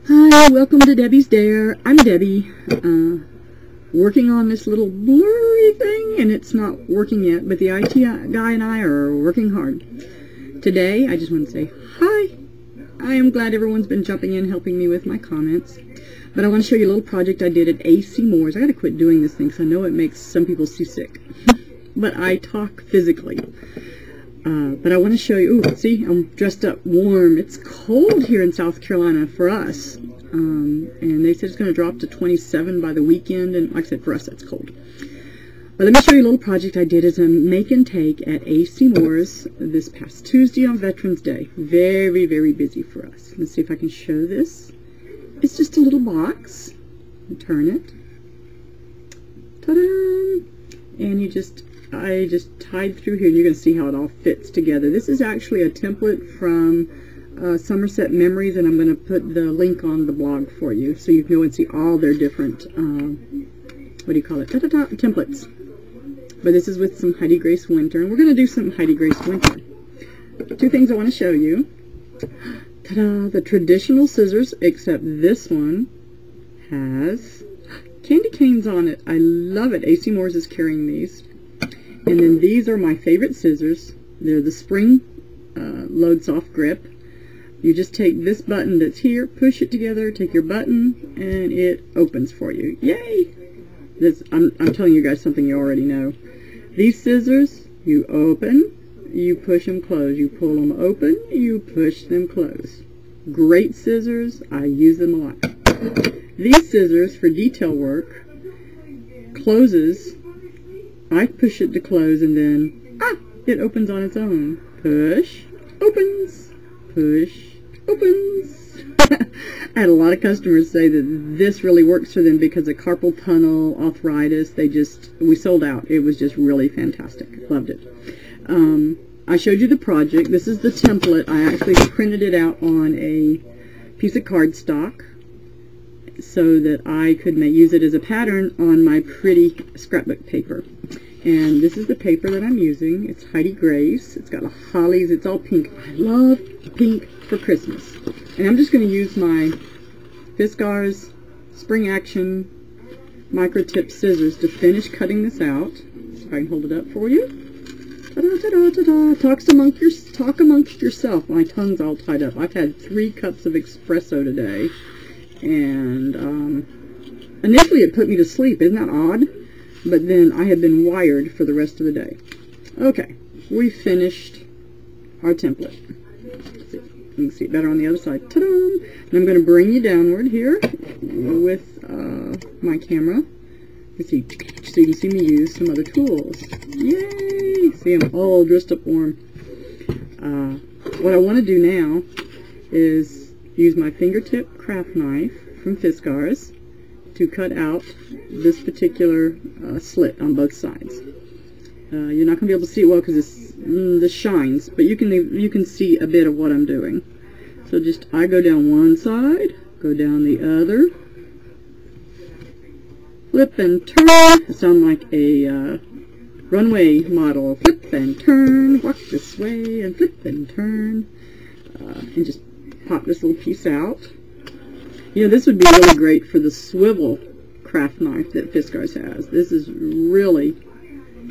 Hi, welcome to Debbie's Dare. I'm Debbie, working on this little blurry thing, and it's not working yet, but the IT guy and I are working hard. Today, I just want to say hi. I am glad everyone's been jumping in, helping me with my comments, but I want to show you a little project I did at AC Moore's. I gotta quit doing this thing, because I know it makes some people seasick, but I talk physically. But I want to show you, ooh, see, I'm dressed up warm. It's cold here in South Carolina for us, and they said it's going to drop to 27 by the weekend, and like I said, for us, that's cold. But let me show you a little project I did as a make and take at AC Moore's this past Tuesday on Veterans Day. Very, very busy for us. Let's see if I can show this. It's just a little box. Turn it. Ta-da! And I just tied through here, and you're going to see how it all fits together. This is actually a template from Somerset Memories, and I'm going to put the link on the blog for you, so you can go and see all their different, what do you call it, templates. But this is with some Heidi Grace Winter, and we're going to do some Heidi Grace Winter. Two things I want to show you. Ta-da! The traditional scissors, except this one has candy canes on it. I love it. AC Moore's is carrying these. And then these are my favorite scissors. They're the spring load soft grip. You just take this button that's here, push it together, take your button, and it opens for you. Yay! I'm telling you guys something you already know. These scissors, you open, you push them close. You pull them open, you push them close. Great scissors. I use them a lot. These scissors for detail work closes. I push it to close, and then, it opens on its own. Push, opens, push, opens. I had a lot of customers say that this really works for them because of carpal tunnel, arthritis. We sold out. It was just really fantastic. Loved it. I showed you the project. This is the template. I actually printed it out on a piece of cardstock so that I could use it as a pattern on my pretty scrapbook paper. And this is the paper that I'm using. It's Heidi Grace. It's got hollies. It's all pink. I love pink for Christmas. And I'm just going to use my Fiskars Spring Action micro tip scissors to finish cutting this out. So I can hold it up for you. Ta-da, ta-da, ta-da. Talk amongst yourself. My tongue's all tied up. I've had 3 cups of espresso today. And initially it put me to sleep. Isn't that odd? But then I had been wired for the rest of the day. Okay, we finished our template. You can see it better on the other side. Ta-da! And I'm going to bring you downward here with my camera. Let's see, so you can see me use some other tools. Yay! See, I'm all dressed up warm. What I want to do now is use my fingertip craft knife from Fiskars to cut out this particular slit on both sides. You're not going to be able to see it well because this shines, but you can see a bit of what I'm doing. So I go down one side, go down the other, flip and turn. I sound like a runway model. Flip and turn, walk this way, and flip and turn, and just pop this little piece out. You know, this would be really great for the swivel craft knife that Fiskars has. This is really,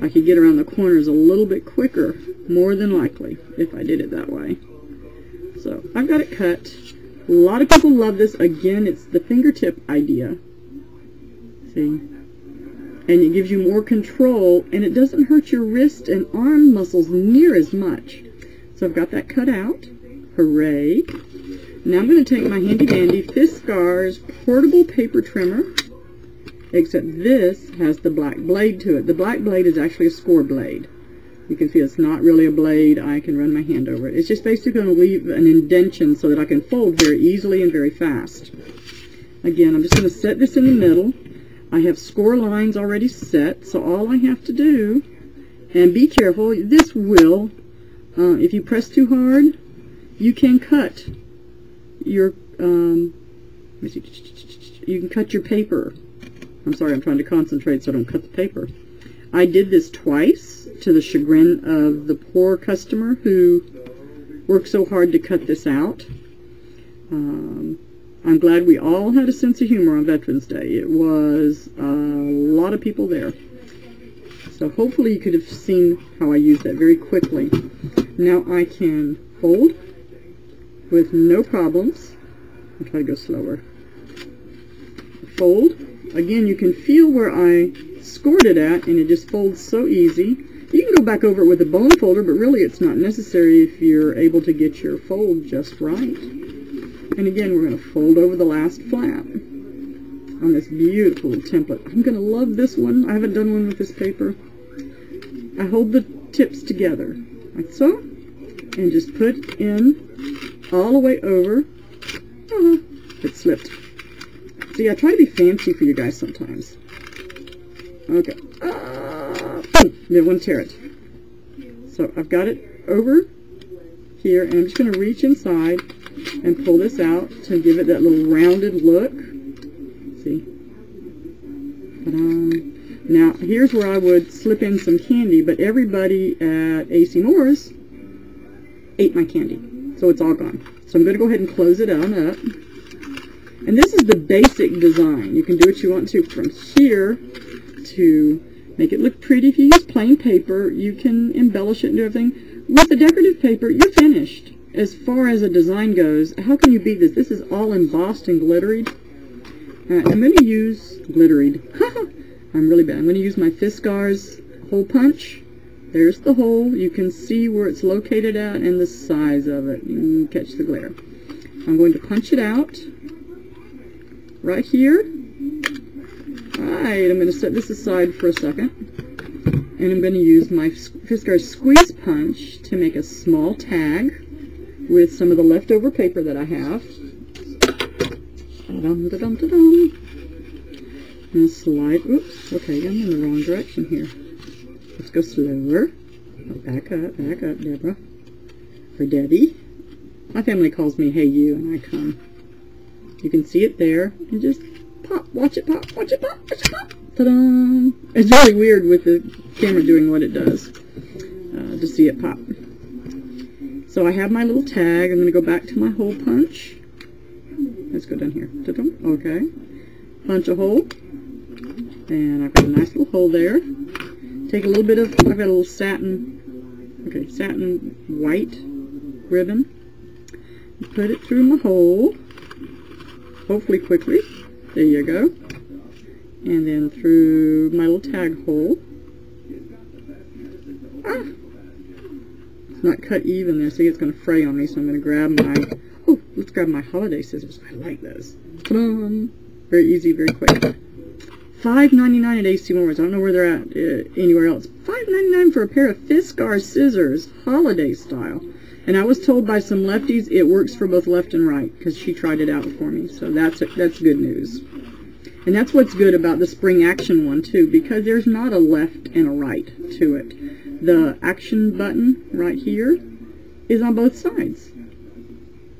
I could get around the corners a little bit quicker, more than likely, if I did it that way. So, I've got it cut. A lot of people love this. Again, it's the fingertip idea. See? And it gives you more control, and it doesn't hurt your wrist and arm muscles near as much. So I've got that cut out. Hooray! Now I'm going to take my handy-dandy Fiskars portable paper trimmer, except this has the black blade to it. The black blade is actually a score blade. You can see it's not really a blade. I can run my hand over it. It's just basically going to leave an indentation so that I can fold very easily and very fast. Again, I'm just going to set this in the middle. I have score lines already set, so all I have to do, and be careful, this will, if you press too hard, you can cut your, you can cut your paper. I'm sorry, I'm trying to concentrate so I don't cut the paper. I did this twice to the chagrin of the poor customer who worked so hard to cut this out. I'm glad we all had a sense of humor on Veterans Day. It was a lot of people there. So hopefully you could have seen how I used that very quickly. Now I can fold with no problems. I'll try to go slower. Fold. Again, you can feel where I scored it at, and it just folds so easy. You can go back over it with a bone folder, but really it's not necessary if you're able to get your fold just right. And again, we're going to fold over the last flap on this beautiful template. I'm going to love this one. I haven't done one with this paper. I hold the tips together, like so, and just put in all the way over. Oh, it slipped. See, I try to be fancy for you guys sometimes. Okay. Didn't want to tear it. So I've got it over here, and I'm just going to reach inside and pull this out to give it that little rounded look. See? Now, here's where I would slip in some candy, but everybody at AC Moore's ate my candy, so it's all gone. So I'm going to go ahead and close it on up. And this is the basic design. You can do what you want to from here to make it look pretty. If you use plain paper, you can embellish it and do everything. With the decorative paper, you're finished. As far as a design goes, how can you beat this? This is all embossed and glitteried. I'm going to use glitteried. I'm really bad. I'm going to use my Fiskars hole punch. There's the hole. You can see where it's located at and the size of it. You can catch the glare. I'm going to punch it out right here. Alright, I'm going to set this aside for a second. And I'm going to use my Fiskars squeeze punch to make a small tag with some of the leftover paper that I have. And slide, oops, okay, I'm in the wrong direction here. Let's go slower. Back up, Deborah. Or Debbie. My family calls me Hey You, and I come. You can see it there, and just pop, watch it pop, watch it pop, watch it pop. Ta-da! It's really weird with the camera doing what it does, to see it pop. So I have my little tag. I'm going to go back to my hole punch. Let's go down here. Ta-da! Okay. Punch a hole. And I've got a nice little hole there. Take a little bit of, I've got a little satin, okay, satin white ribbon. Put it through my hole. Hopefully quickly. There you go. And then through my little tag hole. Ah! It's not cut even there, see it's going to fray on me, so I'm going to grab my, oh, let's grab my holiday scissors. I like those. Ta-da! Very easy, very quick. $5.99 at AC Moore's. I don't know where they're at anywhere else. $5.99 for a pair of Fiskars scissors, holiday style. And I was told by some lefties it works for both left and right, because she tried it out for me. So that's good news. And that's what's good about the spring action one too, because there's not a left and a right to it. The action button right here is on both sides.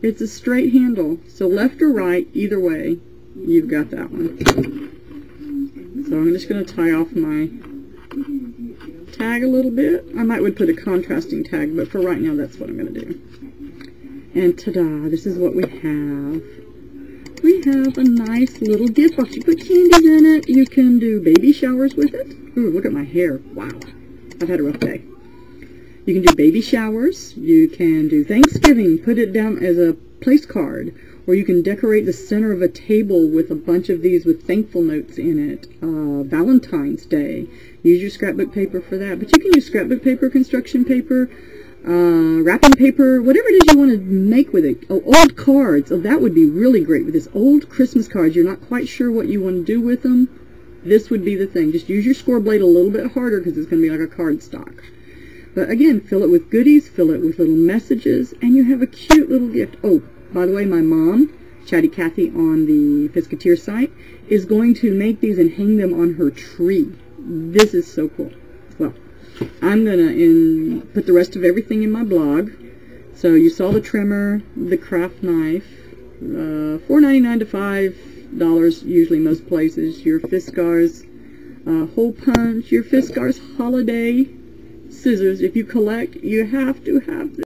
It's a straight handle, so left or right, either way, you've got that one. So I'm just going to tie off my tag a little bit. I would put a contrasting tag, but for right now, that's what I'm going to do. And ta-da, this is what we have. We have a nice little gift box. You put candies in it. You can do baby showers with it. Ooh, look at my hair. Wow. I've had a rough day. You can do baby showers. You can do Thanksgiving. Put it down as a place card. Or you can decorate the center of a table with a bunch of these with thankful notes in it. Valentine's Day. Use your scrapbook paper for that. But you can use scrapbook paper, construction paper, wrapping paper, whatever it is you want to make with it. Oh, old cards. Oh, that would be really great with this. Old Christmas cards. You're not quite sure what you want to do with them. This would be the thing. Just use your score blade a little bit harder because it's going to be like a card stock. But again, fill it with goodies, fill it with little messages, and you have a cute little gift. Oh, by the way, my mom, Chatty Cathy on the Fiskateer site, is going to make these and hang them on her tree. This is so cool. Well, I'm going to put the rest of everything in my blog. So you saw the trimmer, the craft knife, $4.99 to $5, usually most places. Your Fiskars hole punch, your Fiskars holiday scissors. If you collect, you have to have this.